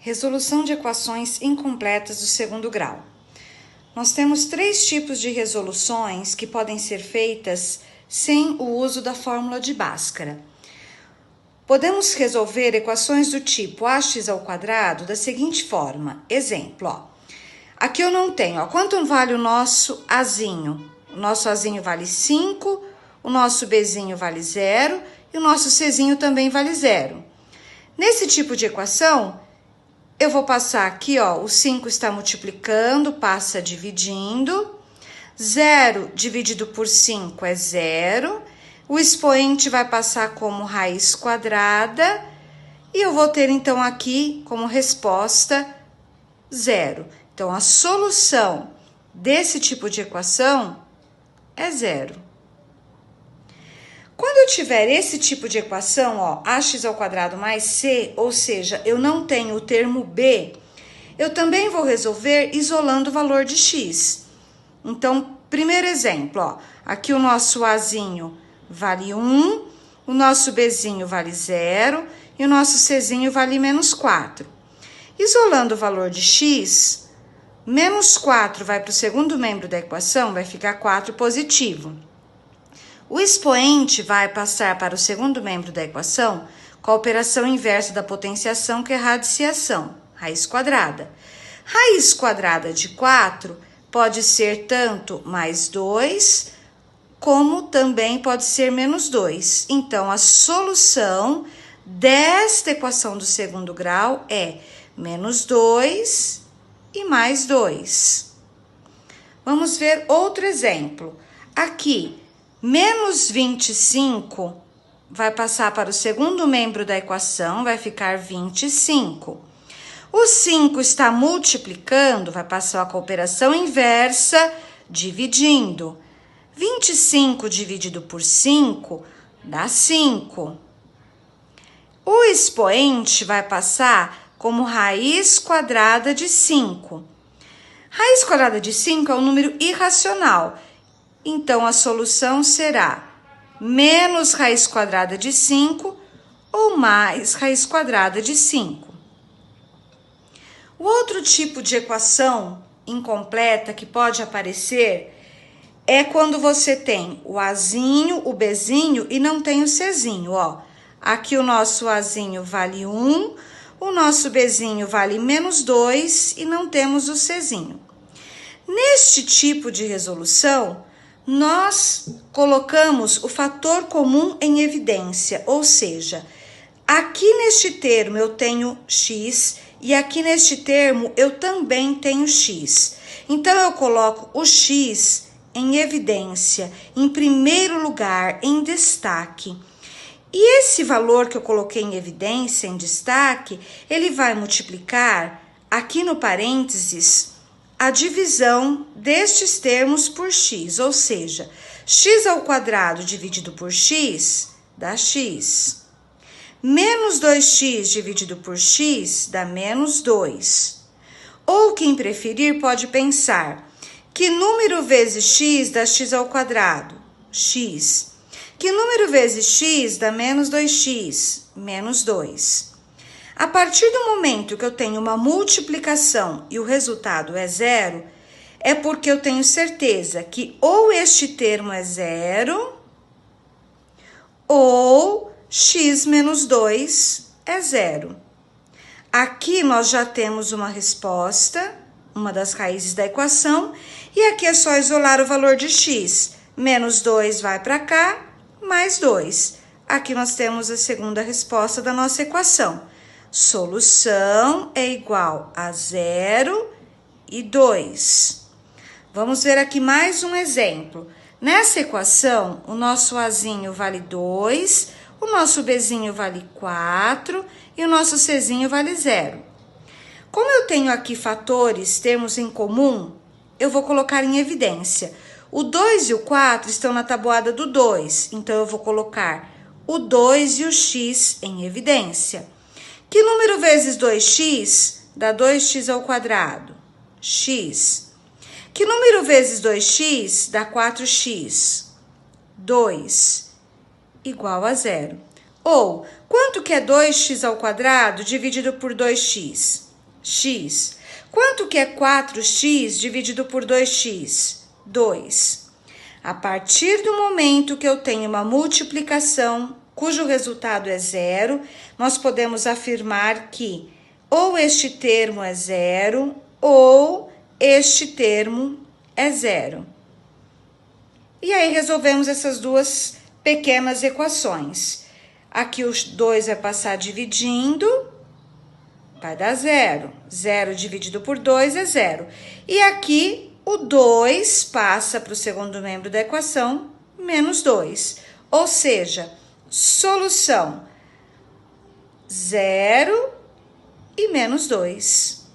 Resolução de equações incompletas do segundo grau. Nós temos três tipos de resoluções que podem ser feitas sem o uso da fórmula de Bhaskara. Podemos resolver equações do tipo ax² da seguinte forma. Exemplo, ó. Aqui eu não tenho, ó, quanto vale o nosso azinho? O nosso azinho vale 5, o nosso bzinho vale 0 e o nosso czinho também vale 0. Nesse tipo de equação, eu vou passar aqui, ó, o 5 está multiplicando, passa dividindo. 0 dividido por 5 é 0. O expoente vai passar como raiz quadrada. E eu vou ter, então, aqui como resposta 0. Então, a solução desse tipo de equação é 0. Quando eu tiver esse tipo de equação, ó, ax² mais c, ou seja, eu não tenho o termo b, eu também vou resolver isolando o valor de x. Então, primeiro exemplo, ó, aqui o nosso azinho vale 1, o nosso bzinho vale 0 e o nosso czinho vale menos 4. Isolando o valor de x, menos 4 vai para o segundo membro da equação, vai ficar 4 positivo. O expoente vai passar para o segundo membro da equação com a operação inversa da potenciação, que é radiciação, raiz quadrada. Raiz quadrada de 4 pode ser tanto mais 2, como também pode ser menos 2. Então, a solução desta equação do segundo grau é menos 2 e mais 2. Vamos ver outro exemplo. Aqui, menos 25 vai passar para o segundo membro da equação, vai ficar 25. O 5 está multiplicando, vai passar com a operação inversa, dividindo. 25 dividido por 5 dá 5. O expoente vai passar como raiz quadrada de 5. Raiz quadrada de 5 é um número irracional. Então, a solução será menos raiz quadrada de 5 ou mais raiz quadrada de 5. O outro tipo de equação incompleta que pode aparecer é quando você tem o azinho, o bzinho e não tem o czinho, ó. Aqui o nosso azinho vale 1, o nosso bzinho vale menos 2 e não temos o czinho. Neste tipo de resolução, nós colocamos o fator comum em evidência, ou seja, aqui neste termo eu tenho x e aqui neste termo eu também tenho x. Então, eu coloco o x em evidência, em primeiro lugar, em destaque. E esse valor que eu coloquei em evidência, em destaque, ele vai multiplicar aqui no parênteses a divisão destes termos por x, ou seja, x² dividido por x dá x. Menos 2x dividido por x dá menos 2. Ou quem preferir pode pensar, que número vezes x dá x²? X. Que número vezes x dá menos 2x? Menos 2. A partir do momento que eu tenho uma multiplicação e o resultado é 0, é porque eu tenho certeza que ou este termo é 0, ou x menos 2 é 0. Aqui nós já temos uma resposta, uma das raízes da equação, e aqui é só isolar o valor de x. Menos 2 vai para cá, mais 2. Aqui nós temos a segunda resposta da nossa equação. Solução é igual a 0 e 2. Vamos ver aqui mais um exemplo. Nessa equação, o nosso azinho vale 2, o nosso bzinho vale 4 e o nosso czinho vale 0. Como eu tenho aqui fatores, termos em comum, eu vou colocar em evidência. O 2 e o 4 estão na tabuada do 2, então eu vou colocar o 2 e o x em evidência. Que número vezes 2x dá 2x²? X. Que número vezes 2x dá 4x? 2. Igual a 0. Ou, quanto que é 2x² dividido por 2x? x. Quanto que é 4x dividido por 2x? 2. A partir do momento que eu tenho uma multiplicação cujo resultado é zero, nós podemos afirmar que ou este termo é zero ou este termo é zero. E aí resolvemos essas duas pequenas equações. Aqui os 2 vai passar dividindo, vai dar zero. 0 dividido por 2 é zero. E aqui o 2 passa para o segundo membro da equação, menos 2. Ou seja, solução 0 e menos 2.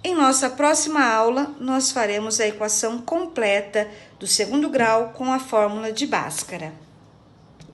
Em nossa próxima aula, nós faremos a equação completa do segundo grau com a fórmula de Bhaskara.